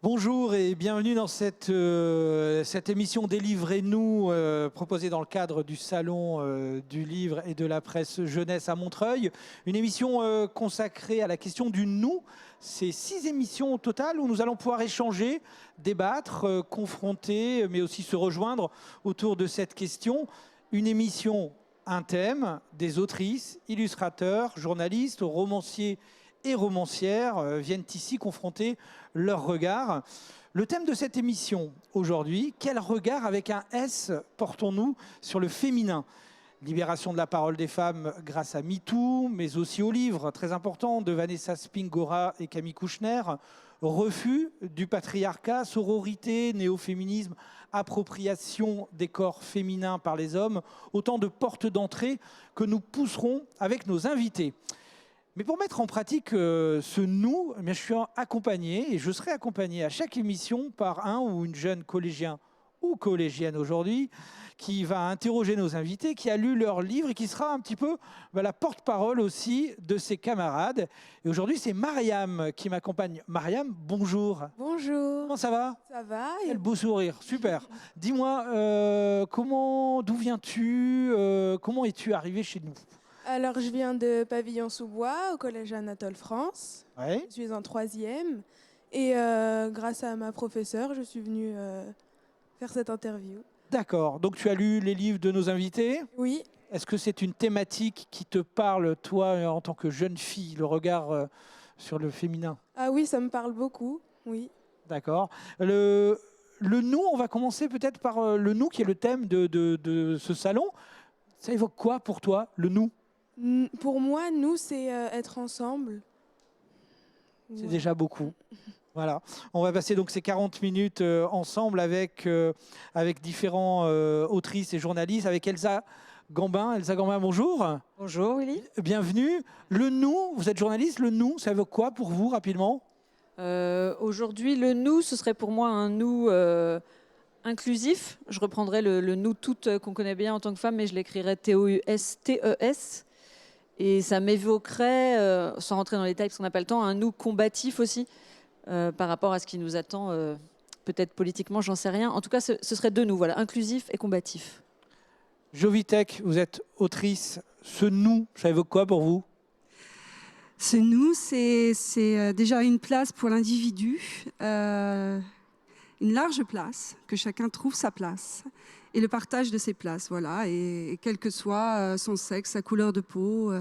Bonjour et bienvenue dans cette émission Délivrez-nous proposée dans le cadre du Salon du Livre et de la Presse Jeunesse à Montreuil. Une émission consacrée à la question du nous. C'est 6 émissions au total où nous allons pouvoir échanger, débattre, confronter, mais aussi se rejoindre autour de cette question. Une émission, un thème, des autrices, illustrateurs, journalistes, romanciers et romancières viennent ici confronter leur regard. Le thème de cette émission aujourd'hui, quel regard avec un S portons-nous sur le féminin ? Libération de la parole des femmes grâce à MeToo, mais aussi au livre très important de Vanessa Spingora et Camille Kouchner. Refus du patriarcat, sororité, néo-féminisme, appropriation des corps féminins par les hommes. Autant de portes d'entrée que nous pousserons avec nos invités. Mais pour mettre en pratique ce nous, je suis accompagné et je serai accompagné à chaque émission par un ou une jeune collégien ou collégienne aujourd'hui qui va interroger nos invités, qui a lu leur livre et qui sera un petit peu la porte-parole aussi de ses camarades. Et aujourd'hui, c'est Mariam qui m'accompagne. Mariam, bonjour. Bonjour. Comment ça va ? Ça va. Quel beau sourire, super. Dis-moi, d'où viens-tu ? Comment es-tu arrivé chez nous ? Alors, je viens de Pavillon-sous-Bois, au collège Anatole France. Ouais. Je suis en 3e. Et grâce à ma professeure, je suis venue faire cette interview. D'accord. Donc, tu as lu les livres de nos invités ? Oui. Est-ce que c'est une thématique qui te parle, toi, en tant que jeune fille, le regard sur le féminin ? Ah oui, ça me parle beaucoup, oui. D'accord. Le nous, on va commencer peut-être par le nous, qui est le thème de ce salon. Ça évoque quoi pour toi, le nous ? Pour moi, nous, c'est être ensemble. C'est Ouais. déjà beaucoup. Voilà. On va passer donc ces 40 minutes ensemble avec différents autrices et journalistes, avec Elsa Gambin. Elsa Gambin, bonjour. Bonjour Willy. Bienvenue. Le nous, vous êtes journaliste, le nous, ça évoque quoi pour vous rapidement ? Aujourd'hui, le nous, ce serait pour moi un nous inclusif. Je reprendrais le nous toutes qu'on connaît bien en tant que femme, mais je l'écrirais T-E-U-S-T-E-S. Et ça m'évoquerait, sans rentrer dans les détails parce qu'on n'a pas le temps, un nous combatif aussi, par rapport à ce qui nous attend, peut-être politiquement, j'en sais rien. En tout cas, ce serait deux nous, voilà, inclusif et combatif. Jovitek, vous êtes autrice. Ce nous, ça évoque quoi pour vous ? Ce nous, c'est déjà une place pour l'individu, une large place, que chacun trouve sa place, et le partage de ses places, voilà, et quel que soit son sexe, sa couleur de peau,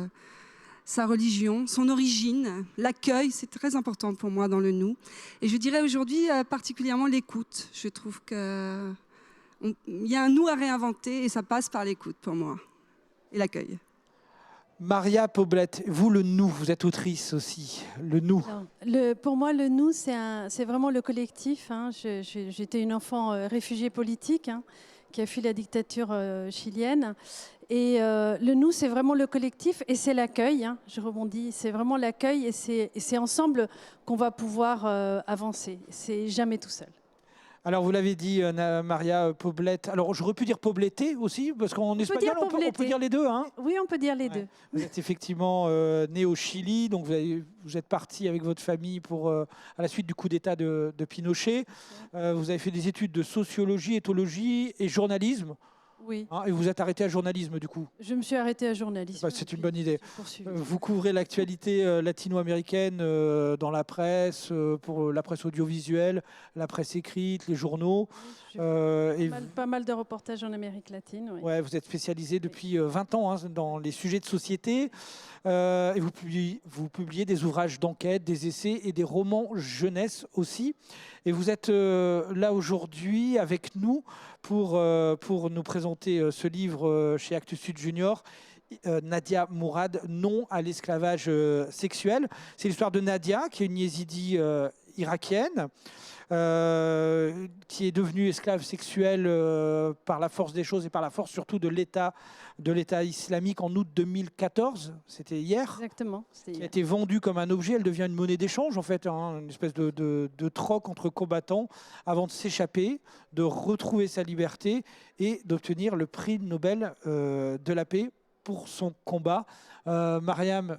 sa religion, son origine, l'accueil, c'est très important pour moi dans le nous. Et je dirais aujourd'hui particulièrement l'écoute. Je trouve qu'il y a un nous à réinventer et ça passe par l'écoute pour moi, et l'accueil. Maria Poblete, vous le nous, vous êtes autrice aussi, le nous. Alors, pour moi, le nous, c'est vraiment le collectif. Hein. J'étais une enfant réfugiée politique qui a fui la dictature chilienne. Et le nous, c'est vraiment le collectif et c'est l'accueil. Hein. Je rebondis, c'est vraiment l'accueil et c'est ensemble qu'on va pouvoir avancer. C'est jamais tout seul. Alors, vous l'avez dit, Maria Poblete. Alors, j'aurais pu dire Pobleté aussi, parce qu'en espagnol, on peut dire les deux. Hein. Oui, on peut dire les deux. Vous êtes effectivement né au Chili, donc vous êtes parti avec votre famille à la suite du coup d'État de Pinochet. Vous avez fait des études de sociologie, éthologie et journalisme. Oui. Et vous êtes arrêté à journalisme, du coup. Je me suis arrêtée à journalisme. C'est une bonne idée. Poursuivi. Vous couvrez l'actualité latino-américaine dans la presse, pour la presse audiovisuelle, la presse écrite, les journaux. Pas mal de reportages en Amérique latine. Oui. Ouais, vous êtes spécialisé depuis 20 ans dans les sujets de société. Et vous publiez des ouvrages d'enquête, des essais et des romans jeunesse aussi. Et vous êtes là aujourd'hui avec nous pour nous présenter ce livre chez Actes Sud Junior, Nadia Mourad, Non à l'esclavage sexuel. C'est l'histoire de Nadia, qui est une yézidi irakienne, qui est devenue esclave sexuelle par la force des choses et par la force surtout de l'État islamique en août 2014, c'était hier. Exactement. Qui a été vendue comme un objet, elle devient une monnaie d'échange en fait, une espèce de troc entre combattants avant de s'échapper, de retrouver sa liberté et d'obtenir le prix Nobel de la paix pour son combat. Mariam,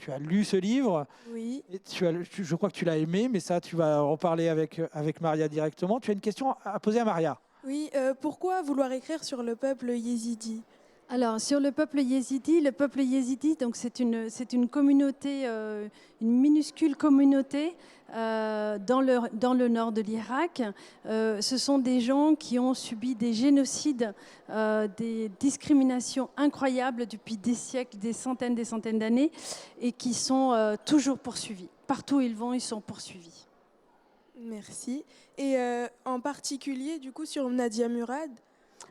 tu as lu ce livre. Oui. Et je crois que tu l'as aimé, mais ça, tu vas en parler avec Maria directement. Tu as une question à poser à Maria. Oui, pourquoi vouloir écrire sur le peuple yézidi? Alors, sur le peuple yézidi, donc c'est une communauté, une minuscule communauté dans le nord de l'Irak. Ce sont des gens qui ont subi des génocides, des discriminations incroyables depuis des siècles, des centaines d'années, et qui sont toujours poursuivis. Partout où ils vont, ils sont poursuivis. Merci. Et en particulier, du coup, sur Nadia Murad?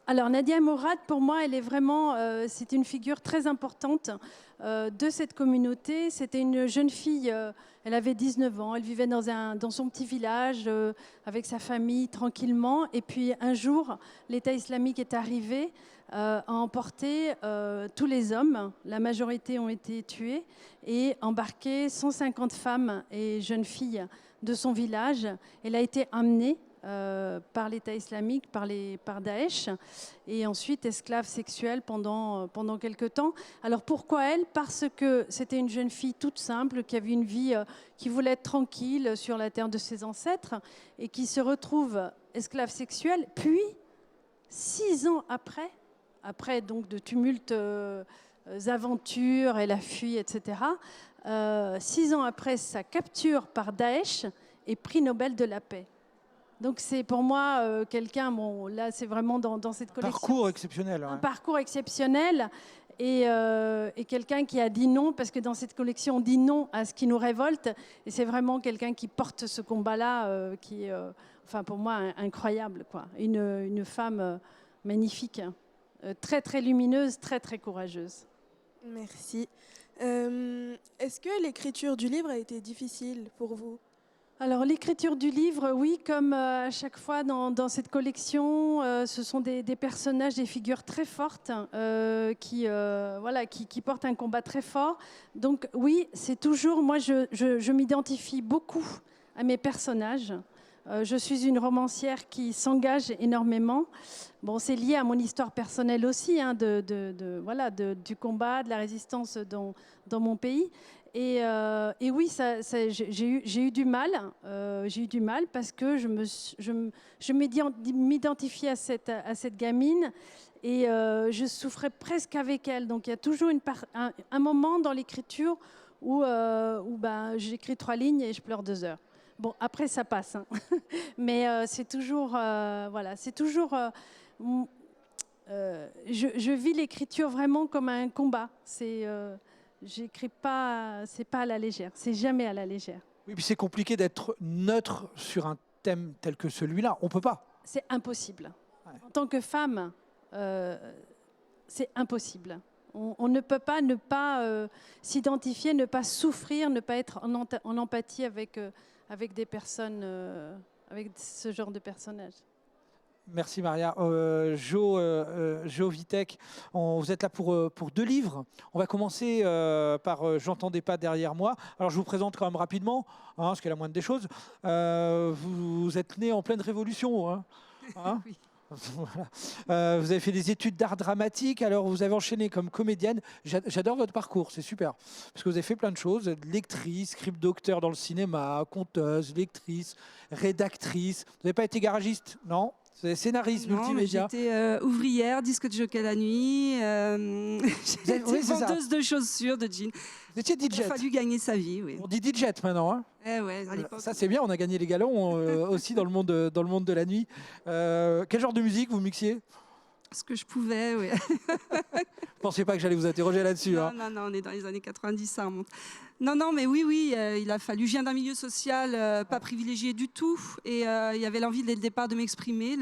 Alors Nadia Murad, pour moi, elle est vraiment, c'est une figure très importante de cette communauté. C'était une jeune fille, elle avait 19 ans, elle vivait dans son petit village avec sa famille tranquillement. Et puis un jour, l'État islamique est arrivé, a emporté tous les hommes, la majorité ont été tués, et embarqué 150 femmes et jeunes filles de son village. Elle a été emmenée par l'État islamique, par Daesh, et ensuite esclave sexuelle pendant quelques temps. Alors pourquoi elle? Parce que c'était une jeune fille toute simple, qui avait une vie, qui voulait être tranquille sur la terre de ses ancêtres, et qui se retrouve esclave sexuelle. Puis, 6 ans après donc de tumultes, aventures, elle a fui, etc. 6 ans après sa capture par Daesh et prix Nobel de la paix. Donc c'est pour moi quelqu'un, bon là c'est vraiment dans cette collection. Parcours exceptionnel. Ouais. Un parcours exceptionnel et quelqu'un qui a dit non, parce que dans cette collection on dit non à ce qui nous révolte, et c'est vraiment quelqu'un qui porte ce combat-là qui est, enfin pour moi incroyable quoi. Une femme magnifique, très très lumineuse, très très courageuse. Merci. Est-ce que l'écriture du livre a été difficile pour vous? Alors l'écriture du livre, oui, comme à chaque fois dans cette collection, ce sont des personnages, des figures très fortes qui portent un combat très fort. Donc oui, c'est toujours, moi je m'identifie beaucoup à mes personnages. Je suis une romancière qui s'engage énormément. Bon, c'est lié à mon histoire personnelle aussi, hein, du combat, de la résistance dans mon pays. Et oui, j'ai eu du mal. J'ai eu du mal parce que je m'identifiais à cette gamine, et je souffrais presque avec elle. Donc il y a toujours un moment dans l'écriture où j'écris 3 lignes et je pleure 2 heures. Bon, après ça passe, hein. Mais c'est toujours, c'est toujours. Je vis l'écriture vraiment comme un combat. J'écris pas, c'est pas à la légère, c'est jamais à la légère. Oui, puis c'est compliqué d'être neutre sur un thème tel que celui-là. On peut pas. C'est impossible. Ouais. En tant que femme, c'est impossible. On ne peut pas ne pas s'identifier, ne pas souffrir, ne pas être en empathie avec des personnes, avec ce genre de personnages. Merci Maria. Jo Vitek, vous êtes là pour 2 livres. On va commencer par J'entendais pas derrière moi. Alors je vous présente quand même rapidement, hein, ce qui est la moindre des choses. Vous êtes né en pleine révolution. Hein, hein. Oui. Voilà. Vous avez fait des études d'art dramatique, alors vous avez enchaîné comme comédienne. J'adore votre parcours, c'est super. Parce que vous avez fait plein de choses. Lectrice, script docteur dans le cinéma, conteuse, lectrice, rédactrice. Vous n'avez pas été garagiste, non? C'est scénariste, multimédia. J'étais ouvrière, disque de jockey la nuit. J'étais vendeuse de chaussures, de jeans. Vous étiez DJ. Il a fallu gagner sa vie, oui. On dit DJ maintenant. Hein, Ouais, à l'époque. ça c'est bien, on a gagné les galons aussi dans le monde de la nuit. Quel genre de musique vous mixiez? Ce que je pouvais, oui. Je ne pensais pas que j'allais vous interroger là-dessus. Non, hein. non, on est dans les années 90, ça remonte. Non, mais oui, il a fallu. Je viens d'un milieu social pas privilégié du tout, et il y avait l'envie dès le départ de m'exprimer.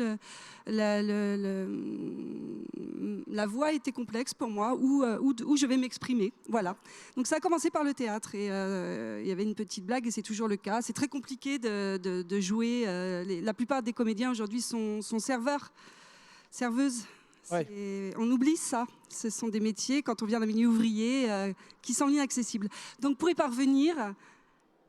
La voix était complexe pour moi, où je vais m'exprimer. Voilà. Donc ça a commencé par le théâtre, et il y avait une petite blague, et c'est toujours le cas. C'est très compliqué de jouer. La plupart des comédiens aujourd'hui sont serveuses. Ouais. On oublie ça. Ce sont des métiers, quand on vient d'un milieu ouvrier, qui sont inaccessibles. Donc pour y parvenir,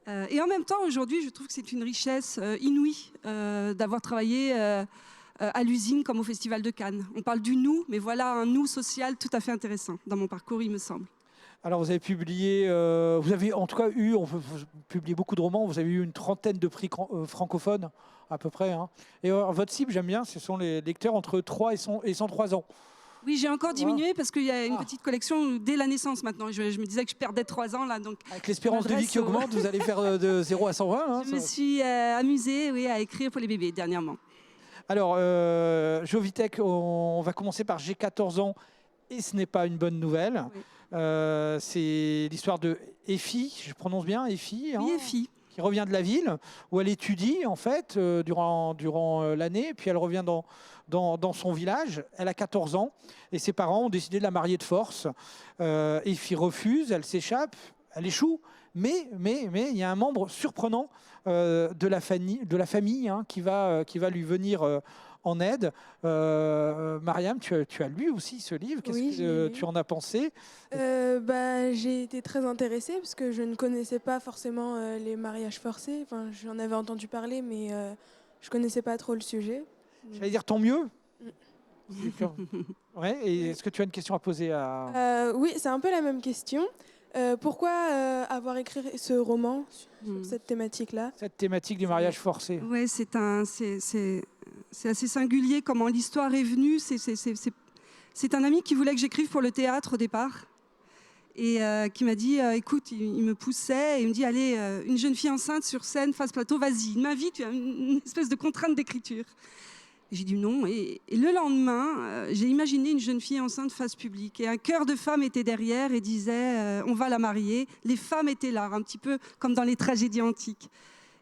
et en même temps aujourd'hui, je trouve que c'est une richesse inouïe d'avoir travaillé à l'usine comme au Festival de Cannes. On parle du nous, mais voilà un nous social tout à fait intéressant dans mon parcours, il me semble. Alors vous avez publié, vous avez en tout cas eu, vous publiez beaucoup de romans, vous avez eu une trentaine de prix francophones à peu près. Hein. Et votre cible, j'aime bien, ce sont les lecteurs entre 3 et 103 ans. Oui, j'ai encore diminué parce qu'il y a une Ah. petite collection dès la naissance maintenant. Je me disais que je perdais 3 ans là, donc Avec l'espérance de vie qui augmente, vous allez faire de 0 à 120. Hein, je me suis amusée à écrire pour les bébés dernièrement. Alors, Jovitech, on va commencer par J'ai 14 ans et ce n'est pas une bonne nouvelle. Oui. C'est l'histoire de Effie, je prononce bien Effie, hein, Oui, et filles. qui revient de la ville où elle étudie en fait durant l'année, puis elle revient dans son village. Elle a 14 ans et ses parents ont décidé de la marier de force. Effie refuse, elle s'échappe, elle échoue. Mais il y a un membre surprenant de la famille hein, qui va lui venir en aide. Mariam, tu as lu aussi ce livre. Qu'est-ce Oui, je l'ai que lu. tu en as pensé? J'ai été très intéressée parce que je ne connaissais pas forcément les mariages forcés. Enfin, j'en avais entendu parler, mais je connaissais pas trop le sujet. J'allais dire tant mieux. Ouais, et est-ce que tu as une question à poser à... Oui, c'est un peu la même question. Pourquoi avoir écrit ce roman sur cette thématique-là? cette thématique du mariage forcé? Ouais, c'est assez singulier comment l'histoire est venue. C'est un ami qui voulait que j'écrive pour le théâtre au départ et qui m'a dit, écoute, il me poussait et il me dit, allez, une jeune fille enceinte sur scène, face plateau, vas-y, il m'invite, tu as une espèce de contrainte d'écriture. J'ai dit non. Et le lendemain, j'ai imaginé une jeune fille enceinte face public. Et un chœur de femmes était derrière et disait on va la marier. Les femmes étaient là, un petit peu comme dans les tragédies antiques.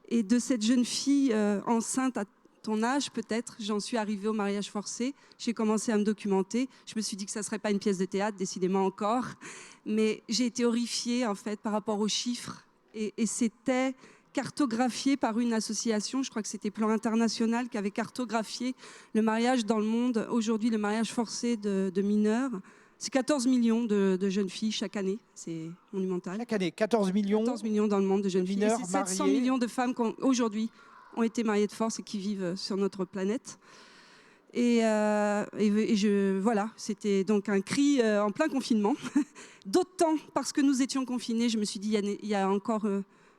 Et de cette jeune fille enceinte à ton âge, peut-être, j'en suis arrivée au mariage forcé. J'ai commencé à me documenter. Je me suis dit que ça ne serait pas une pièce de théâtre, décidément encore. Mais j'ai été horrifiée, en fait, par rapport aux chiffres. Et c'était cartographié par une association, je crois que c'était Plan International, qui avait cartographié le mariage dans le monde. Aujourd'hui, le mariage forcé de mineurs, c'est 14 millions de jeunes filles chaque année. C'est monumental. Chaque année, 14 millions. 14 millions dans le monde de jeunes filles. Et mineurs c'est 700 mariés. millions de femmes qui, aujourd'hui, ont été mariées de force et qui vivent sur notre planète. Voilà, c'était donc un cri en plein confinement. D'autant parce que nous étions confinés, je me suis dit, il y a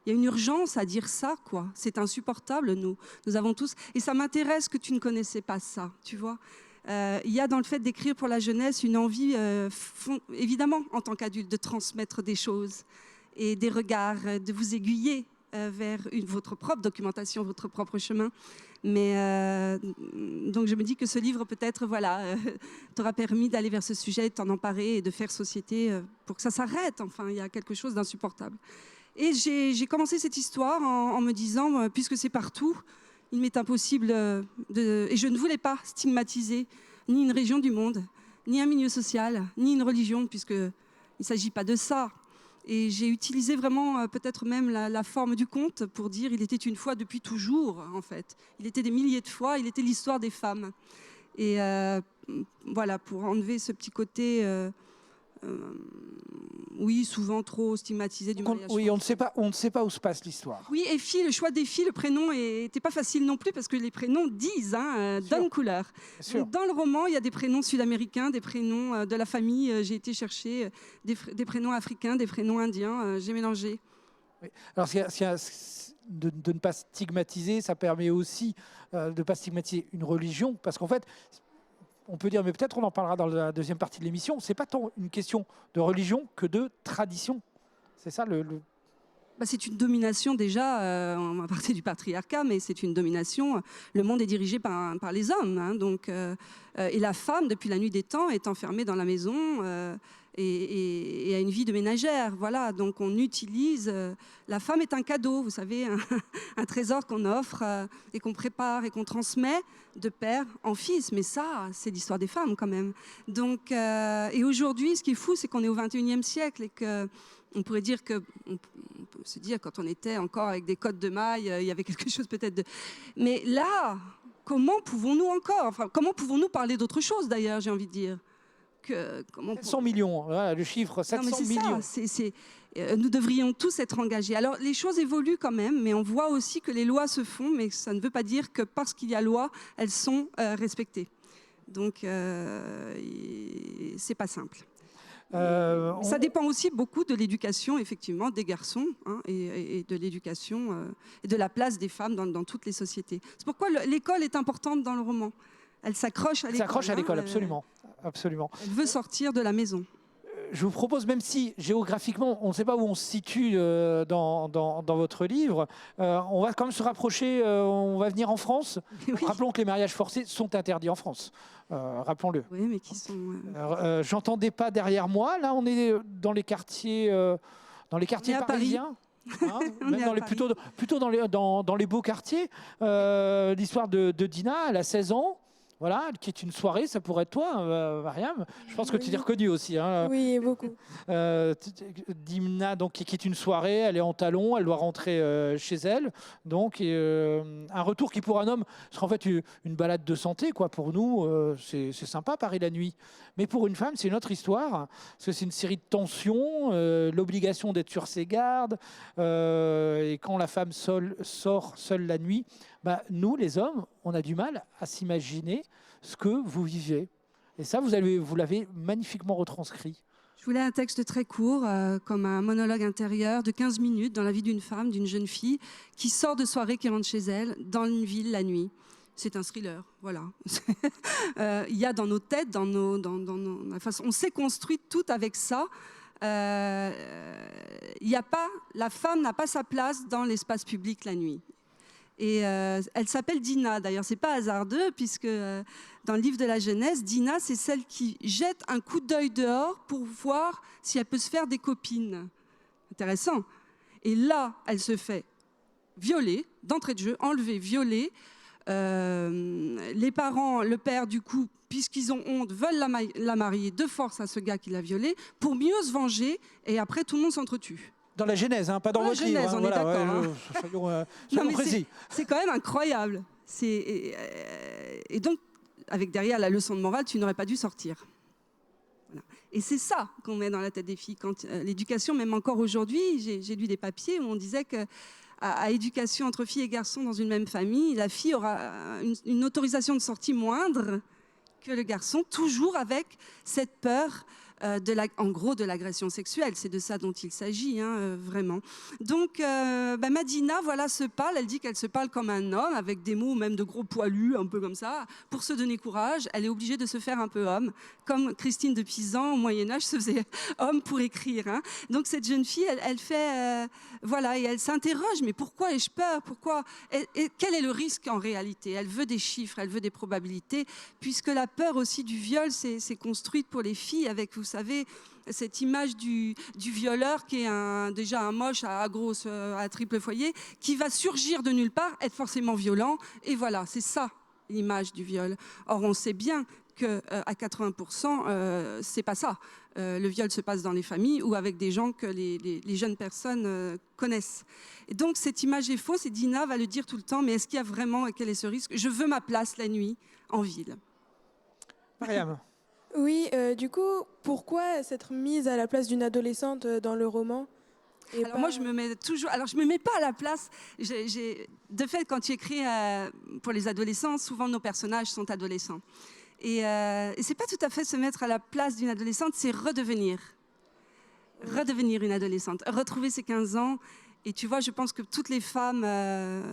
une urgence à dire ça, quoi. C'est insupportable, nous avons tous. Et ça m'intéresse que tu ne connaissais pas ça, tu vois. Il y a dans le fait d'écrire pour la jeunesse une envie, évidemment, en tant qu'adulte, de transmettre des choses et des regards, de vous aiguiller vers votre propre documentation, votre propre chemin. Mais donc je me dis que ce livre peut-être t'aura permis d'aller vers ce sujet, de t'en emparer et de faire société pour que ça s'arrête. Enfin, il y a quelque chose d'insupportable. Et j'ai commencé cette histoire en me disant, puisque c'est partout, il m'est impossible et je ne voulais pas stigmatiser ni une région du monde, ni un milieu social, ni une religion, puisqu'il ne s'agit pas de ça. Et j'ai utilisé vraiment peut-être même la forme du conte pour dire il était une fois depuis toujours, en fait. Il était des milliers de fois, il était l'histoire des femmes. Et voilà, pour enlever ce petit côté... oui, souvent trop stigmatisé du mariage. Oui, on ne sait pas où se passe l'histoire. Oui, et filles, le choix des filles, le prénom n'était pas facile non plus parce que les prénoms disent, donnent couleur. Donc, dans le roman, il y a des prénoms sud-américains, des prénoms de la famille. J'ai été chercher des prénoms africains, des prénoms indiens. J'ai mélangé. Oui. Alors, de ne pas stigmatiser, ça permet aussi de ne pas stigmatiser une religion, parce qu'en fait, on peut dire, mais peut-être on en parlera dans la deuxième partie de l'émission, c'est pas tant une question de religion que de tradition. C'est ça C'est une domination déjà, à partir du patriarcat, mais c'est une domination. Le monde est dirigé par les hommes. Hein, donc, et la femme, depuis la nuit des temps, est enfermée dans la maison et a une vie de ménagère. Voilà, donc on utilise... la femme est un cadeau, vous savez, un trésor qu'on offre et qu'on prépare et qu'on transmet de père en fils. Mais ça, c'est l'histoire des femmes quand même. Donc, et aujourd'hui, ce qui est fou, c'est qu'on est au XXIe siècle et que... On pourrait dire que, on peut se dire, quand on était encore avec des cottes de mailles, il y avait quelque chose peut-être de... Mais là, comment pouvons-nous parler d'autre chose d'ailleurs, j'ai envie de dire 700 millions, voilà, le chiffre, 700 millions. Nous devrions tous être engagés. Alors, les choses évoluent quand même, mais on voit aussi que les lois se font, mais ça ne veut pas dire que parce qu'il y a loi, elles sont respectées. Donc, c'est pas simple. Ça dépend aussi beaucoup de l'éducation, effectivement, des garçons, hein, et de l'éducation et de la place des femmes dans toutes les sociétés. C'est pourquoi l'école est importante dans le roman. Elle s'accroche à l'école. Elle s'accroche à l'école, hein, absolument. Absolument. Elle veut sortir de la maison. Je vous propose, même si géographiquement, on ne sait pas où on se situe dans votre livre, on va quand même se rapprocher, on va venir en France. Oui. Rappelons que les mariages forcés sont interdits en France. Rappelons-le. Oui, mais qui sont... J'entendais pas derrière moi. Là, on est dans les quartiers, à Paris. parisiens. Hein, On est même à dans les, Paris. plutôt dans les beaux quartiers. L'histoire de Dina, elle a 16 ans. Voilà, qui est une soirée, ça pourrait être toi, Mariam. Je pense que tu t'es reconnue aussi. Hein. Oui, beaucoup. Dina, donc, qui est une soirée, elle est en talons, elle doit rentrer chez elle. Donc, un retour qui pour un homme sera en fait une balade de santé. Quoi. Pour nous, c'est sympa, Paris la nuit. Mais pour une femme, c'est une autre histoire. Parce que c'est une série de tensions, l'obligation d'être sur ses gardes. Et quand la femme sort seule la nuit, bah, nous, les hommes, on a du mal à s'imaginer ce que vous vivez. Et ça, vous l'avez magnifiquement retranscrit. Je voulais un texte très court, comme un monologue intérieur de 15 minutes dans la vie d'une femme, d'une jeune fille, qui sort de soirée, qui rentre chez elle, dans une ville la nuit. C'est un thriller, voilà. Il y a dans nos têtes, dans la façon, on s'est construit tout avec ça. La femme n'a pas sa place dans l'espace public la nuit. Et elle s'appelle Dina, d'ailleurs, c'est pas hasardeux, puisque dans le livre de la Genèse, Dina, c'est celle qui jette un coup d'œil dehors pour voir si elle peut se faire des copines. Intéressant. Et là, elle se fait violer, d'entrée de jeu, enlever, violer. Les parents, le père, du coup, puisqu'ils ont honte, veulent la marier de force à ce gars qui l'a violée, pour mieux se venger, et après, tout le monde s'entretue. Dans la Genèse, hein, pas dans votre livre. Genèse, on est d'accord. Soyons précis. C'est quand même incroyable. Et donc, avec derrière la leçon de morale, tu n'aurais pas dû sortir. Voilà. Et c'est ça qu'on met dans la tête des filles. Quand l'éducation, même encore aujourd'hui, j'ai lu des papiers où on disait que à éducation entre filles et garçons dans une même famille, la fille aura une autorisation de sortie moindre que le garçon, toujours avec cette peur en gros de l'agression sexuelle. C'est de ça dont il s'agit, hein, vraiment. Donc, Madina, voilà, se parle. Elle dit qu'elle se parle comme un homme, avec des mots même de gros poilus, un peu comme ça. Pour se donner courage, elle est obligée de se faire un peu homme, comme Christine de Pisan, au Moyen-Âge, se faisait homme pour écrire. Hein. Donc, cette jeune fille, elle fait... voilà, et elle s'interroge, mais pourquoi ai-je peur? Pourquoi et quel est le risque en réalité? Elle veut des chiffres, elle veut des probabilités, puisque la peur aussi du viol s'est construite pour les filles avec, vous savez, cette image du violeur qui est déjà un moche à triple foyer, qui va surgir de nulle part, être forcément violent, et voilà, c'est ça l'image du viol. Or, on sait bien qu'à 80%, c'est pas ça. Le viol se passe dans les familles ou avec des gens que les jeunes personnes connaissent. Et donc, cette image est fausse, et Dina va le dire tout le temps, mais est-ce qu'il y a vraiment, quel est ce risque? Je veux ma place la nuit en ville. Mariam. Oui, du coup, pourquoi s'être mise à la place d'une adolescente dans le roman? Alors moi, je me mets toujours... Alors, je me mets pas à la place... De fait, quand tu écris pour les adolescents, souvent nos personnages sont adolescents. Et c'est pas tout à fait se mettre à la place d'une adolescente, c'est redevenir une adolescente, retrouver ses 15 ans. Et tu vois, je pense que toutes les femmes,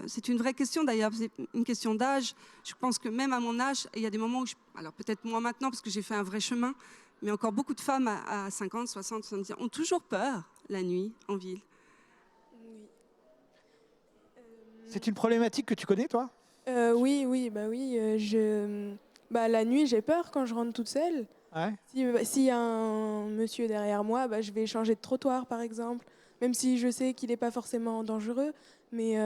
c'est une vraie question d'ailleurs, c'est une question d'âge. Je pense que même à mon âge, il y a des moments où, alors peut-être moi maintenant parce que j'ai fait un vrai chemin, mais encore beaucoup de femmes à 50, 60, 70 ans ont toujours peur la nuit en ville. Oui. C'est une problématique que tu connais, toi? Oui. La nuit, j'ai peur quand je rentre toute seule. Ouais. S'il y a un monsieur derrière moi, je vais changer de trottoir, par exemple. Même si je sais qu'il n'est pas forcément dangereux, mais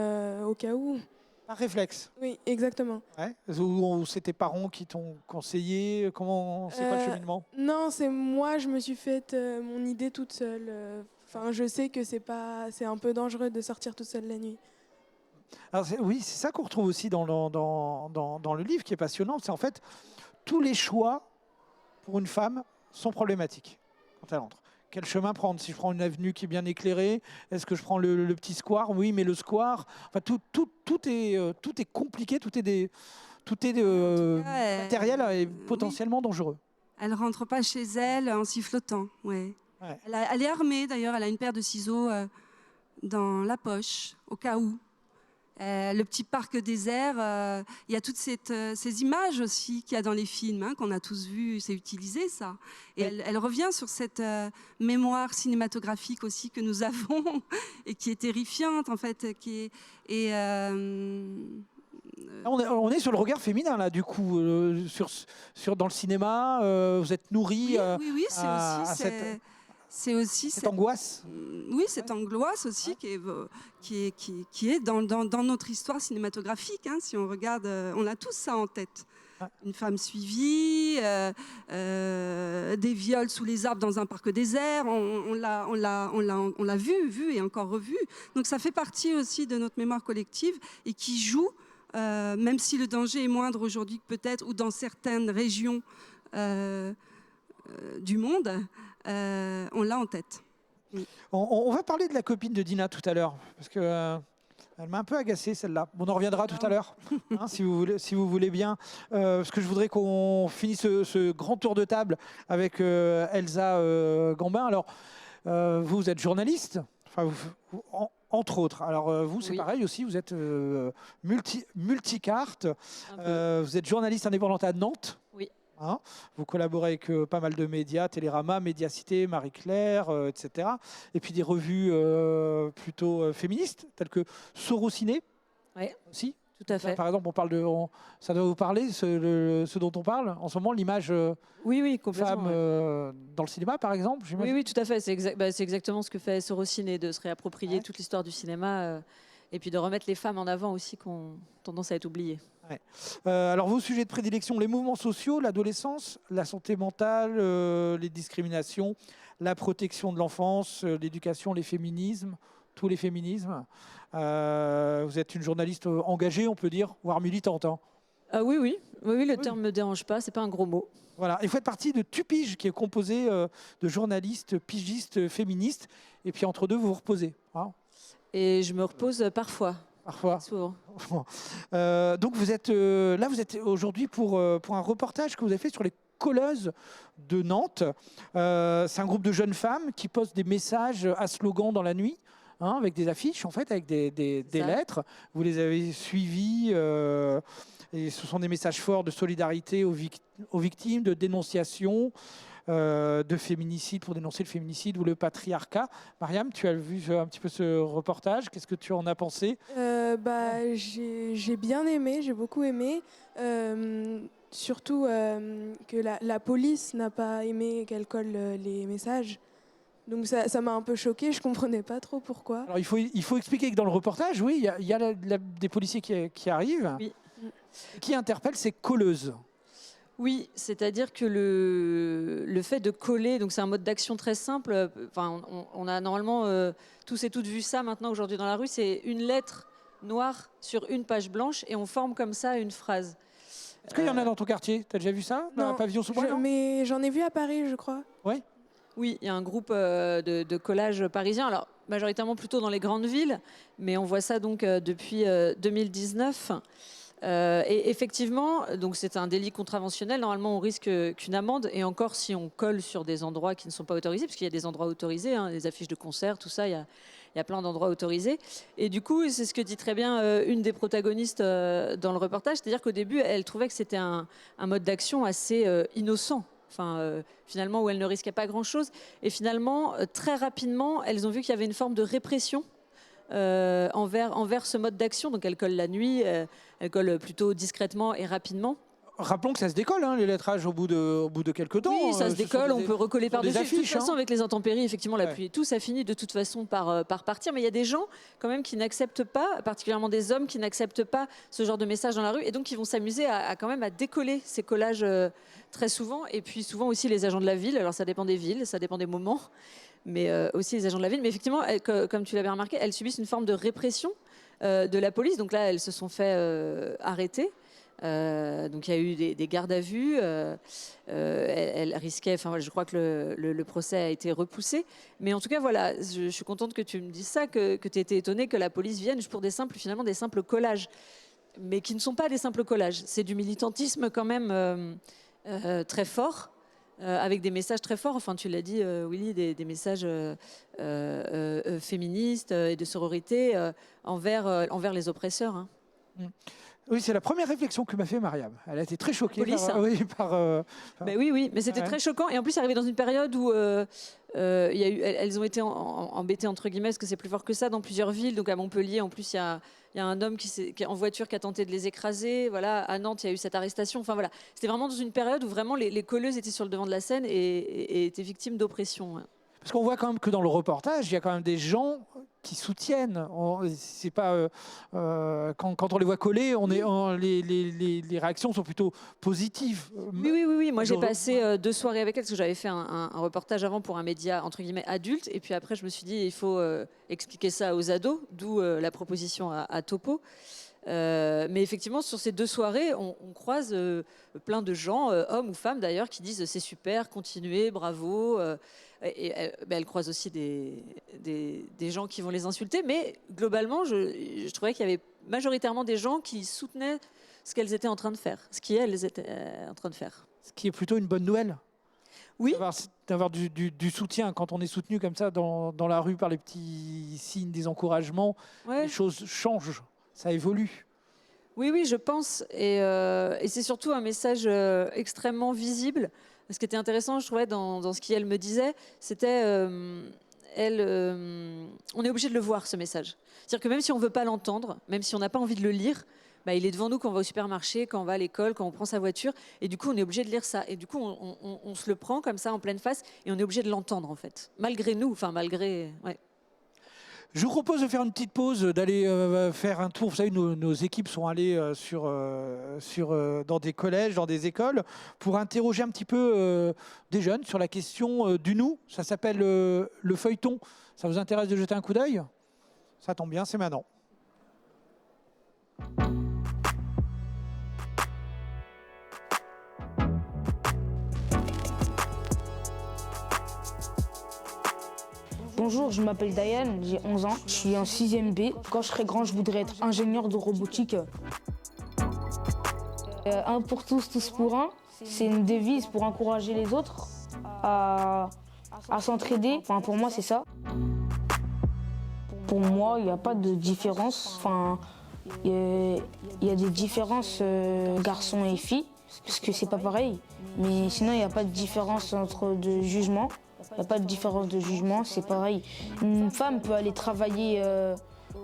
au cas où. Par réflexe. Oui, exactement. Ouais. Ou c'est tes parents qui t'ont conseillé? C'est quoi le cheminement? Non, c'est moi, je me suis faite mon idée toute seule. Je sais que c'est un peu dangereux de sortir toute seule la nuit. Alors, oui, c'est ça qu'on retrouve aussi dans le livre qui est passionnant. C'est en fait, tous les choix pour une femme sont problématiques quand elle entre. Quel chemin prendre? Si je prends une avenue qui est bien éclairée, est-ce que je prends le petit square? Oui, mais le square, enfin, tout est compliqué, tout est matériel et potentiellement dangereux. Elle rentre pas chez elle en sifflotant. Ouais. Ouais. Elle est armée d'ailleurs, elle a une paire de ciseaux dans la poche, au cas où. Le petit parc désert, il y a toutes ces images aussi qu'il y a dans les films, hein, qu'on a tous vues, c'est utilisé ça. Et Oui. elle revient sur cette mémoire cinématographique aussi que nous avons et qui est terrifiante en fait. On est sur le regard féminin là, du coup, dans le cinéma. Vous êtes nourri Oui, c'est à aussi cette angoisse. Oui, cette angoisse aussi qui est dans notre histoire cinématographique. Hein, si on regarde, on a tous ça en tête. Ouais. Une femme suivie, des viols sous les arbres dans un parc désert. On l'a vu et encore revu. Donc ça fait partie aussi de notre mémoire collective et qui joue, même si le danger est moindre aujourd'hui que peut-être, ou dans certaines régions du monde. On l'a en tête. On va parler de la copine de Dina tout à l'heure, parce que elle m'a un peu agacée celle-là. On en reviendra tout à l'heure, hein, si vous voulez bien, parce que je voudrais qu'on finisse ce grand tour de table avec Elsa Gambin. Alors, vous êtes journaliste, enfin, entre autres. Alors, vous, c'est Oui. pareil aussi, vous êtes multicarte. Un peu. Vous êtes journaliste indépendante à Nantes. Oui. Hein, vous collaborez avec pas mal de médias, Télérama, Médiacité, Marie-Claire, etc. Et puis des revues plutôt féministes, telles que Sorociné Ouais. aussi. Tout à fait. Par exemple, ça doit vous parler, ce dont on parle en ce moment, l'image Oui, complètement. femme Ouais. dans le cinéma, par exemple, j'imagine. Oui, tout à fait. C'est exactement ce que fait Sorociné, de se réapproprier Ouais. toute l'histoire du cinéma et puis de remettre les femmes en avant aussi, qui ont tendance à être oubliées. Alors, vos sujets de prédilection, les mouvements sociaux, l'adolescence, la santé mentale, les discriminations, la protection de l'enfance, l'éducation, les féminismes, tous les féminismes. Vous êtes une journaliste engagée, on peut dire, voire militante. Hein. Ah oui, le terme ne me dérange pas, c'est pas un gros mot. Voilà. Et vous faites partie de Tupige, qui est composé de journalistes, pigistes, féministes. Et puis entre deux, vous vous reposez. Hein, Et je me repose parfois, parfois. souvent. Donc vous êtes là, vous êtes aujourd'hui pour un reportage que vous avez fait sur les colleuses de Nantes. C'est un groupe de jeunes femmes qui postent des messages à slogan dans la nuit, hein, avec des affiches, en fait, avec des Ça. lettres. Vous les avez suivies. Et ce sont des messages forts de solidarité aux victimes, de dénonciation, de féminicide, pour dénoncer le féminicide ou le patriarcat. Mariam, tu as vu un petit peu ce reportage. Qu'est-ce que tu en as pensé? J'ai bien aimé, j'ai beaucoup aimé. Surtout que la police n'a pas aimé qu'elle colle les messages. Donc ça m'a un peu choquée, je comprenais pas trop pourquoi. Alors, il faut expliquer que dans le reportage, oui, il y a des policiers qui arrivent, Oui. qui interpellent ces colleuses. Oui, c'est-à-dire que le fait de coller, donc c'est un mode d'action très simple. Enfin, on a normalement tous et toutes vu ça maintenant aujourd'hui dans la rue. C'est une lettre noire sur une page blanche et on forme comme ça une phrase. Est-ce qu'il y en a dans ton quartier? Tu as déjà vu ça? Dans un pavillon sous bois, non? Mais j'en ai vu à Paris, je crois. Oui, il y a un groupe de collage parisien, alors majoritairement plutôt dans les grandes villes, mais on voit ça donc depuis 2019. Et effectivement, donc c'est un délit contraventionnel. Normalement, on risque qu'une amende, et encore si on colle sur des endroits qui ne sont pas autorisés, parce qu'il y a des endroits autorisés, hein, les affiches de concert, tout ça, il y a plein d'endroits autorisés. Et du coup, c'est ce que dit très bien une des protagonistes dans le reportage, c'est-à-dire qu'au début, elle trouvait que c'était un mode d'action assez innocent. Enfin, finalement, où elles ne risquaient pas grand-chose. Et finalement, très rapidement, elles ont vu qu'il y avait une forme de répression envers ce mode d'action. Donc, elles collent la nuit, elles collent plutôt discrètement et rapidement. Rappelons que ça se décolle, hein, les lettrages au bout de quelques temps. Oui, ça se décolle, on peut recoller par-dessus. De toute affiches, façon, hein. avec les intempéries, effectivement, la Ouais. pluie et tout, ça finit de toute façon par partir. Mais il y a des gens, quand même, qui n'acceptent pas, particulièrement des hommes, qui n'acceptent pas ce genre de message dans la rue. Et donc, qui vont s'amuser quand même à décoller ces collages très souvent. Et puis, souvent aussi les agents de la ville. Alors, ça dépend des villes, ça dépend des moments. Mais aussi les agents de la ville. Mais effectivement, comme tu l'avais remarqué, elles subissent une forme de répression de la police. Donc là, elles se sont fait arrêter. Donc il y a eu des gardes à vue. Elle risquait. Enfin, je crois que le procès a été repoussé. Mais en tout cas, voilà, je suis contente que tu me dises ça, que tu étais étonnée que la police vienne pour des simples collages, mais qui ne sont pas des simples collages. C'est du militantisme quand même très fort. avec des messages très forts, enfin tu l'as dit Willy, des messages féministes et de sororité envers les oppresseurs. Hein. Oui, c'est la première réflexion que m'a fait Mariam. Elle a été très choquée police, par... hein. Oui, Oui, mais c'était Ouais. très choquant. Et en plus, c'est arrivé dans une période où elles ont été embêtées, entre guillemets, parce que c'est plus fort que ça, dans plusieurs villes. Donc à Montpellier, en plus, il y a un homme qui est en voiture qui a tenté de les écraser. Voilà, à Nantes, il y a eu cette arrestation. Enfin voilà, c'était vraiment dans une période où vraiment les colleuses étaient sur le devant de la scène et étaient victimes d'oppression. Ouais. Parce qu'on voit quand même que dans le reportage, il y a quand même des gens qui soutiennent. C'est pas quand on les voit coller, les réactions sont plutôt positives. Oui. Moi, j'ai Je- passé 2 soirées avec elle parce que j'avais fait un reportage avant pour un média entre guillemets adulte. Et puis après, je me suis dit il faut expliquer ça aux ados, d'où la proposition à Topo. Mais effectivement, sur ces 2 soirées, on croise plein de gens, hommes ou femmes d'ailleurs, qui disent c'est super, continuez, bravo. Elle croise aussi des gens qui vont les insulter. Mais globalement, je trouvais qu'il y avait majoritairement des gens qui soutenaient ce qu'elles étaient en train de faire, ce qu'elles étaient en train de faire. Ce qui est plutôt une bonne nouvelle. Oui. D'avoir du soutien quand on est soutenu comme ça dans la rue par les petits signes des encouragements. Ouais. Les choses changent, ça évolue. Oui, je pense. Et c'est surtout un message extrêmement visible. Ce qui était intéressant, je trouvais, dans ce qu'elle me disait, c'était on est obligé de le voir, ce message. C'est-à-dire que même si on ne veut pas l'entendre, même si on n'a pas envie de le lire, bah, il est devant nous quand on va au supermarché, quand on va à l'école, quand on prend sa voiture. Et du coup, on est obligé de lire ça. Et du coup, on se le prend comme ça en pleine face et on est obligé de l'entendre, en fait. Malgré nous, enfin malgré... Ouais. Je vous propose de faire une petite pause, d'aller faire un tour. Vous savez, nos équipes sont allées dans des collèges, dans des écoles, pour interroger un petit peu des jeunes sur la question du nous. Ça s'appelle le feuilleton. Ça vous intéresse de jeter un coup d'œil? Ça tombe bien, c'est maintenant. Bonjour, je m'appelle Diane, j'ai 11 ans, je suis en 6e B. Quand je serai grand, je voudrais être ingénieur de robotique. Un pour tous, tous pour un, c'est une devise pour encourager les autres à s'entraider. Enfin, pour moi, c'est ça. Pour moi, il n'y a pas de différence. Enfin, il y a des différences garçons et filles, parce que c'est pas pareil. Mais sinon, il n'y a pas de différence entre de jugement. Il n'y a pas de différence de jugement, c'est pareil. Une femme peut aller travailler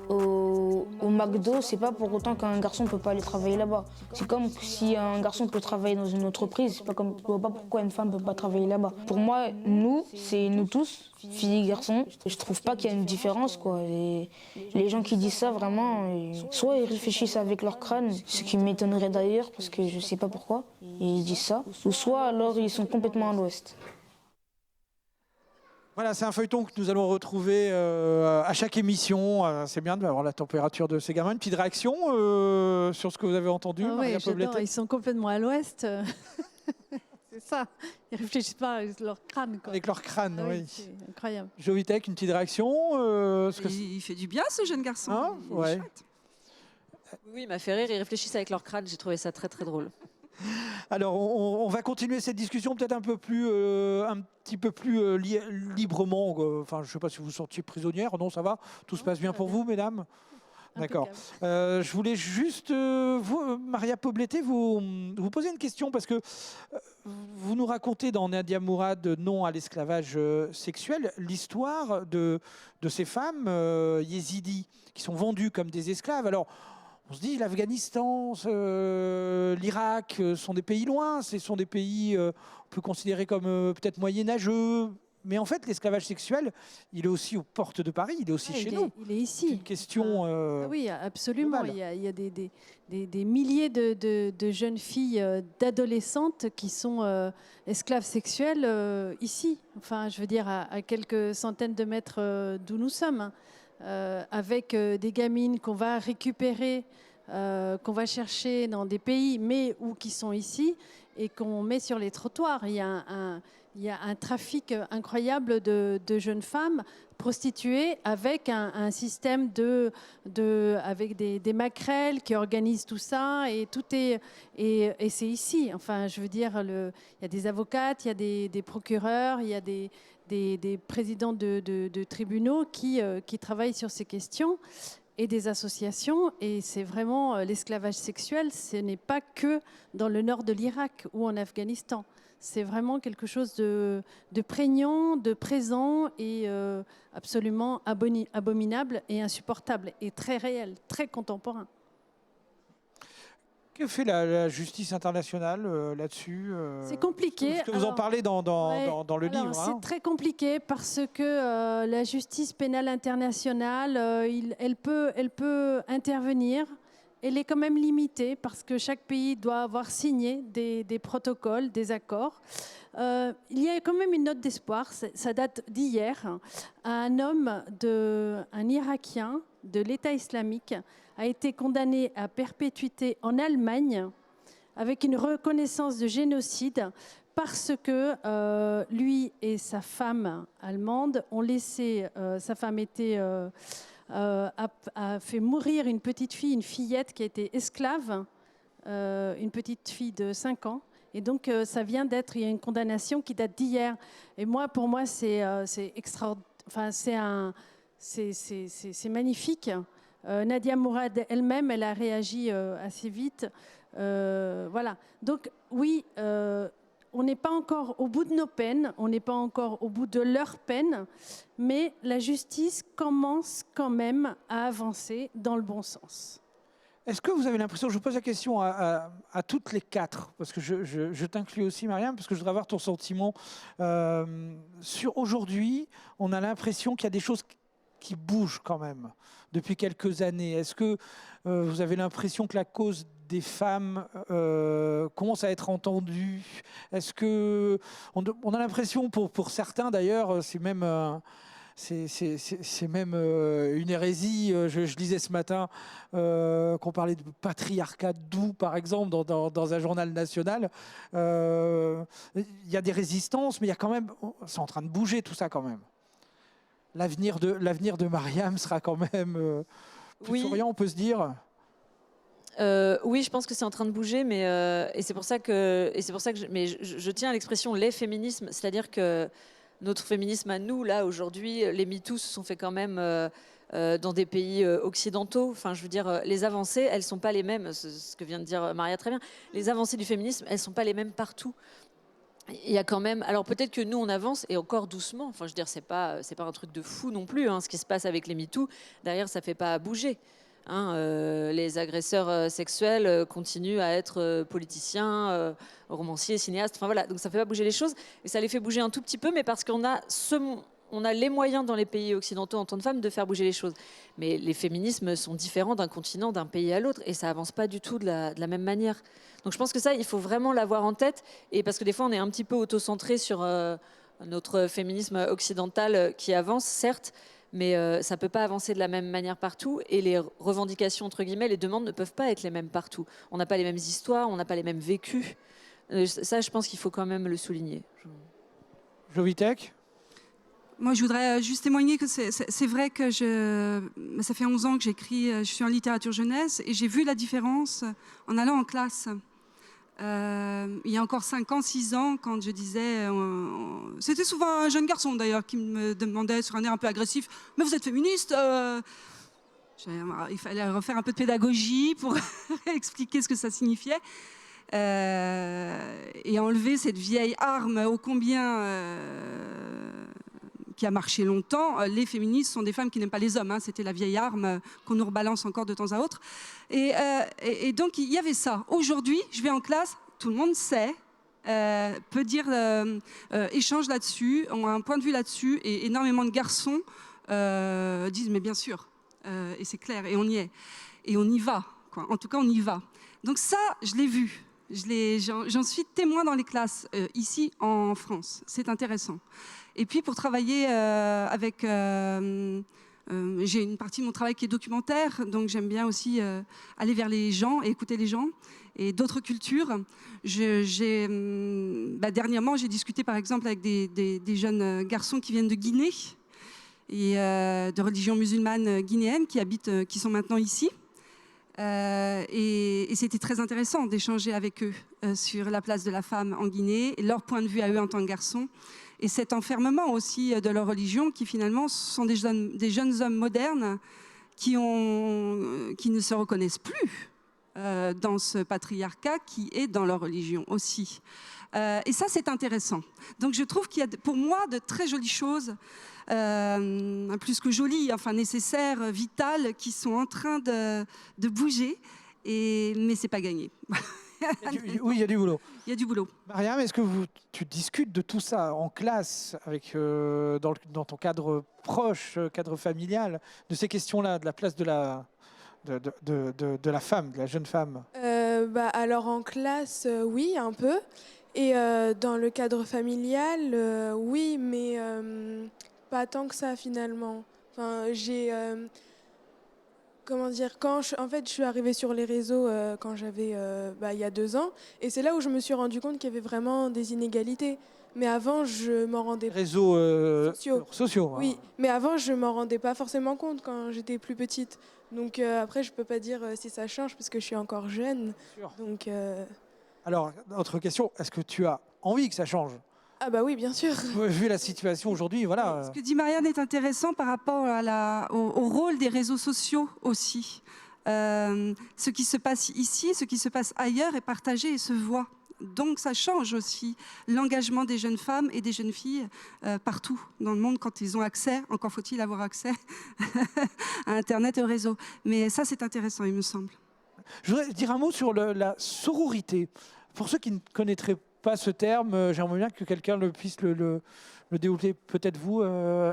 au McDo, c'est pas pour autant qu'un garçon ne peut pas aller travailler là-bas. C'est comme si un garçon peut travailler dans une entreprise, je ne vois pas pourquoi une femme ne peut pas travailler là-bas. Pour moi, nous, c'est nous tous, filles et garçons. Je trouve pas qu'il y a une différence, quoi. Et les gens qui disent ça, vraiment, soit ils réfléchissent avec leur crâne, ce qui m'étonnerait d'ailleurs, parce que je sais pas pourquoi, et ils disent ça, ou soit alors ils sont complètement à l'ouest. Voilà, c'est un feuilleton que nous allons retrouver à chaque émission. C'est bien d'avoir la température de ces gamins. Une petite réaction sur ce que vous avez entendu, Ah Maria ouais, j'adore, Poblete? ils sont complètement à l'ouest. C'est ça. Ils réfléchissent pas avec leur crâne. Quoi. Avec leur crâne, Ah oui. C'est incroyable. Jovitek, une petite réaction Il fait du bien, ce jeune garçon. Hein, Il est ouais. chouette. Oui, il m'a fait rire. Ils réfléchissent avec leur crâne. J'ai trouvé ça très, très drôle. Alors, on va continuer cette discussion peut-être un petit peu plus librement. Enfin, je ne sais pas si vous sortiez prisonnière. Non, ça va? Tout se passe bien pour vous, mesdames? D'accord. Je voulais juste, vous, Maria Poblete, vous poser une question parce que vous nous racontez dans Nadia Mourad, Non à l'esclavage sexuel, l'histoire de ces femmes yézidis qui sont vendues comme des esclaves. Alors, on se dit, l'Afghanistan, l'Irak sont des pays loin, ce sont des pays on peut considérer comme peut-être moyenâgeux. Mais en fait, l'esclavage sexuel, il est aussi aux portes de Paris, il est aussi chez nous. Il est ici. C'est une question. Ah oui, absolument. globale. Il y a des milliers de jeunes filles, d'adolescentes qui sont esclaves sexuelles ici. Enfin, je veux dire, à quelques centaines de mètres d'où nous sommes. Hein. Avec des gamines qu'on va récupérer, qu'on va chercher dans des pays, mais ou qui sont ici, et qu'on met sur les trottoirs. Il y il y a un trafic incroyable de jeunes femmes prostituées avec un système avec des maquerelles qui organisent tout ça et tout est et c'est ici. Enfin, je veux dire, il y a des avocates, il y a des procureurs, il y a des présidents de tribunaux qui travaillent sur ces questions et des associations. Et c'est vraiment l'esclavage sexuel, ce n'est pas que dans le nord de l'Irak ou en Afghanistan. C'est vraiment quelque chose de prégnant, de présent et absolument abominable et insupportable et très réel, très contemporain. Que fait la justice internationale là-dessus C'est compliqué. Parce que vous en parlez dans le livre. C'est très compliqué parce que la justice pénale internationale, elle peut intervenir. Elle est quand même limitée parce que chaque pays doit avoir signé des protocoles, des accords. Il y a quand même une note d'espoir, ça date d'hier. Un Irakien de l'État islamique a été condamné à perpétuité en Allemagne avec une reconnaissance de génocide parce que lui et sa femme allemande ont laissé, sa femme a fait mourir une petite fille, une fillette qui a été esclave, une petite fille de 5 ans. Et donc, ça vient d'être, il y a une condamnation qui date d'hier. Et pour moi, c'est extraordinaire. Enfin, c'est magnifique. Nadia Mourad elle-même, elle a réagi assez vite. Voilà. Donc, oui, on n'est pas encore au bout de nos peines, on n'est pas encore au bout de leurs peines, mais la justice commence quand même à avancer dans le bon sens. Est-ce que vous avez l'impression, je vous pose la question à toutes les quatre, parce que je t'inclus aussi, Mariam, parce que je voudrais avoir ton sentiment. Sur aujourd'hui, on a l'impression qu'il y a des choses qui bougent quand même depuis quelques années. Est-ce que vous avez l'impression que la cause des femmes commence à être entendue? Est-ce que on a l'impression, pour certains d'ailleurs, c'est même une hérésie. Je lisais ce matin qu'on parlait de patriarcat doux, par exemple, dans un journal national. Il y a des résistances, mais il y a quand même, c'est en train de bouger tout ça quand même. L'avenir de Mariam sera quand même plus souriant, on peut se dire. Oui, je pense que c'est en train de bouger, mais et c'est pour ça que je tiens à l'expression les féminismes, c'est-à-dire que notre féminisme à nous, là, aujourd'hui, les MeToo se sont faits quand même dans des pays occidentaux. Enfin, je veux dire, les avancées, elles ne sont pas les mêmes, ce que vient de dire Maria très bien. Les avancées du féminisme, elles ne sont pas les mêmes partout. Il y a quand même... Alors peut-être que nous, on avance, et encore doucement. Enfin, je veux dire, c'est pas un truc de fou non plus, hein, ce qui se passe avec les MeToo. Derrière, ça ne fait pas bouger. Les agresseurs sexuels continuent à être politiciens, romanciers, cinéastes. Enfin voilà, donc ça ne fait pas bouger les choses. Et ça les fait bouger un tout petit peu, mais parce qu'on a les moyens dans les pays occidentaux en tant que femmes de faire bouger les choses. Mais les féminismes sont différents d'un continent, d'un pays à l'autre, et ça avance pas du tout de la même manière. Donc je pense que ça, il faut vraiment l'avoir en tête, et parce que des fois on est un petit peu auto-centré sur notre féminisme occidental qui avance, certes, mais ça ne peut pas avancer de la même manière partout, et les revendications, entre guillemets, les demandes ne peuvent pas être les mêmes partout. On n'a pas les mêmes histoires, on n'a pas les mêmes vécus. Ça, je pense qu'il faut quand même le souligner. Jovitek ? Moi, je voudrais juste témoigner que c'est vrai que ça fait 11 ans que j'écris, je suis en littérature jeunesse, et j'ai vu la différence en allant en classe. Il y a encore 5 ans, 6 ans, quand je disais... c'était souvent un jeune garçon, d'ailleurs, qui me demandait sur un air un peu agressif « Mais vous êtes féministe ?» Il fallait refaire un peu de pédagogie pour expliquer ce que ça signifiait. Et enlever cette vieille arme ô combien... qui a marché longtemps. Les féministes sont des femmes qui n'aiment pas les hommes. Hein. C'était la vieille arme qu'on nous rebalance encore de temps à autre. Et donc, il y avait ça. Aujourd'hui, je vais en classe, tout le monde sait, peut dire, échange là-dessus, ont un point de vue là-dessus, et énormément de garçons disent, mais bien sûr, et c'est clair, et on y est. Et on y va, quoi. En tout cas, on y va. Donc ça, je l'ai vu. J'en suis témoin dans les classes, ici en France. C'est intéressant. Et puis pour travailler avec... j'ai une partie de mon travail qui est documentaire, donc j'aime bien aussi aller vers les gens et écouter les gens. et d'autres cultures. Dernièrement, j'ai discuté par exemple avec des jeunes garçons qui viennent de Guinée et de religion musulmane guinéenne qui sont maintenant ici. Et c'était très intéressant d'échanger avec eux sur la place de la femme en Guinée et leur point de vue à eux en tant que garçons. Et cet enfermement aussi de leur religion qui finalement sont des jeunes hommes modernes qui ne se reconnaissent plus dans ce patriarcat qui est dans leur religion aussi. Et ça, c'est intéressant. Donc je trouve qu'il y a pour moi de très jolies choses, plus que jolies, enfin nécessaires, vitales, qui sont en train de bouger, mais c'est pas gagné. Oui, il y a du boulot. Il y a du boulot. Mariam, est-ce que tu discutes de tout ça en classe, dans ton cadre proche, cadre familial, de ces questions-là, de la place de la femme, de la jeune femme? Alors en classe, oui, un peu. Et dans le cadre familial, oui, mais pas tant que ça finalement. Enfin, comment dire, en fait, je suis arrivée sur les réseaux quand j'avais, il y a 2 ans, et c'est là où je me suis rendu compte qu'il y avait vraiment des inégalités. Mais avant, je m'en rendais Réseaux sociaux. Oui, mais avant, je m'en rendais pas forcément compte quand j'étais plus petite. Donc après, je peux pas dire si ça change parce que je suis encore jeune. Sûr. Donc. Alors, autre question, est-ce que tu as envie que ça change? Ah bah oui, bien sûr. Vu la situation aujourd'hui, voilà. Ce que dit Marianne est intéressant par rapport au rôle des réseaux sociaux aussi. Ce qui se passe ici, ce qui se passe ailleurs est partagé et se voit. Donc ça change aussi l'engagement des jeunes femmes et des jeunes filles partout dans le monde quand ils ont accès, encore faut-il avoir accès à Internet et au réseau. Mais ça, c'est intéressant, il me semble. Je voudrais dire un mot sur la sororité. Pour ceux qui ne connaîtraient pas ce terme, j'aimerais bien que quelqu'un puisse le développer. Peut-être vous,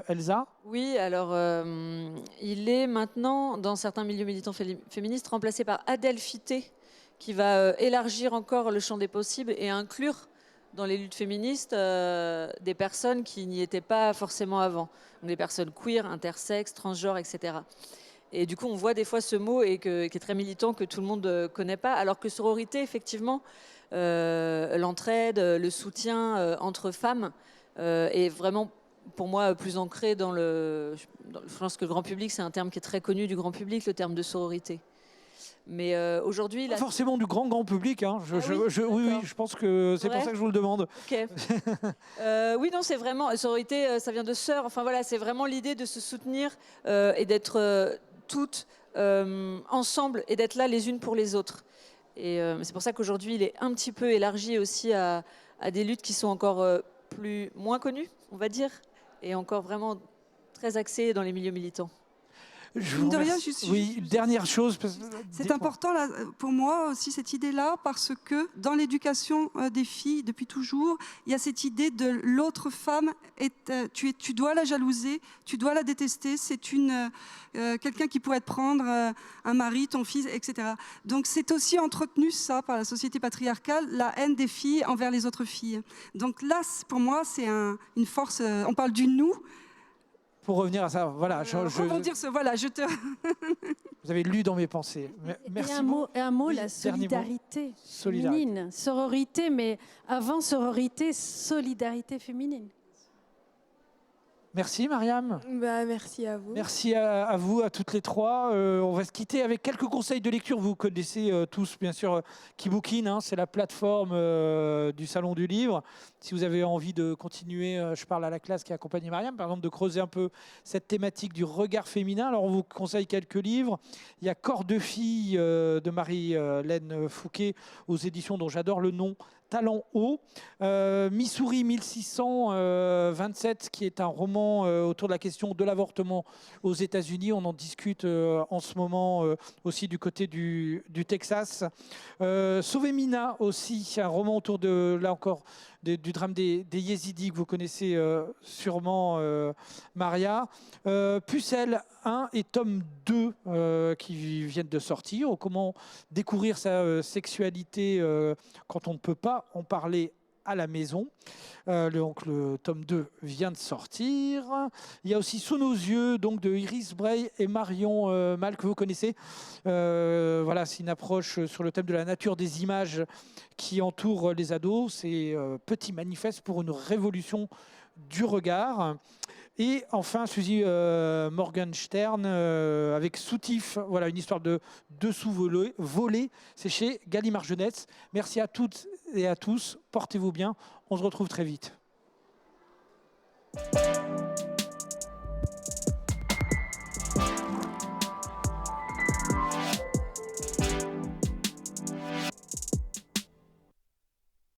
Elsa? Oui, alors il est maintenant, dans certains milieux militants féministes, remplacé par Adelphité, qui va élargir encore le champ des possibles et inclure dans les luttes féministes des personnes qui n'y étaient pas forcément avant. Donc des personnes queer, intersexes, transgenres, etc. Et du coup, on voit des fois ce mot qui est très militant, que tout le monde ne connaît pas, alors que sororité, effectivement, l'entraide, le soutien entre femmes est vraiment, pour moi, plus ancré je pense que le grand public, c'est un terme qui est très connu du grand public, le terme de sororité. Mais aujourd'hui... Pas forcément du grand public. Hein. Oui, je pense que c'est pour ça que je vous le demande. Ok. Oui, non, c'est vraiment... Sororité, ça vient de sœur. Enfin voilà, c'est vraiment l'idée de se soutenir et d'être toutes ensemble et d'être là les unes pour les autres. Et c'est pour ça qu'aujourd'hui, il est un petit peu élargi aussi à des luttes qui sont encore moins connues, on va dire, et encore vraiment très axées dans les milieux militants. Oui, dernière chose. C'est important là, pour moi aussi cette idée-là, parce que dans l'éducation des filles, depuis toujours, il y a cette idée de l'autre femme, tu dois la jalouser, tu dois la détester, c'est quelqu'un qui pourrait te prendre un mari, ton fils, etc. Donc c'est aussi entretenu ça par la société patriarcale, la haine des filles envers les autres filles. Donc là, pour moi, c'est une force, on parle du nous. Pour revenir à ça, voilà. Vous avez lu dans mes pensées. Merci. Et un mot, la solidarité féminine. Sororité, mais avant sororité, solidarité féminine. Merci Mariam. Merci à vous. Merci à vous, à toutes les trois. On va se quitter avec quelques conseils de lecture. Vous connaissez tous, bien sûr, Kibookin, hein, c'est la plateforme du Salon du Livre. Si vous avez envie de continuer, je parle à la classe qui a accompagné Mariam, par exemple, de creuser un peu cette thématique du regard féminin. Alors, on vous conseille quelques livres. Il y a Corps de fille de Marie-Laine Fouquet aux éditions dont j'adore le nom, Talent haut. Missouri 1627, qui est un roman autour de la question de l'avortement aux États-Unis. On en discute en ce moment aussi du côté du Texas. Sauver Mina aussi, un roman autour de, là encore, du drame des Yézidis que vous connaissez sûrement, Maria. Pucelle 1 et tome 2 qui viennent de sortir. Comment découvrir sa sexualité quand on ne peut pas en parler à la maison. Donc le tome 2 vient de sortir. Il y a aussi Sous nos yeux, donc de Iris Bray et Marion Mal, que vous connaissez. Voilà, c'est une approche sur le thème de la nature des images qui entourent les ados. C'est Petit manifeste pour une révolution du regard. Et enfin, Suzy Morgenstern avec Soutif, voilà, une histoire de dessous volé. C'est chez Gallimard Jeunesse. Merci à toutes et à tous. Portez-vous bien. On se retrouve très vite.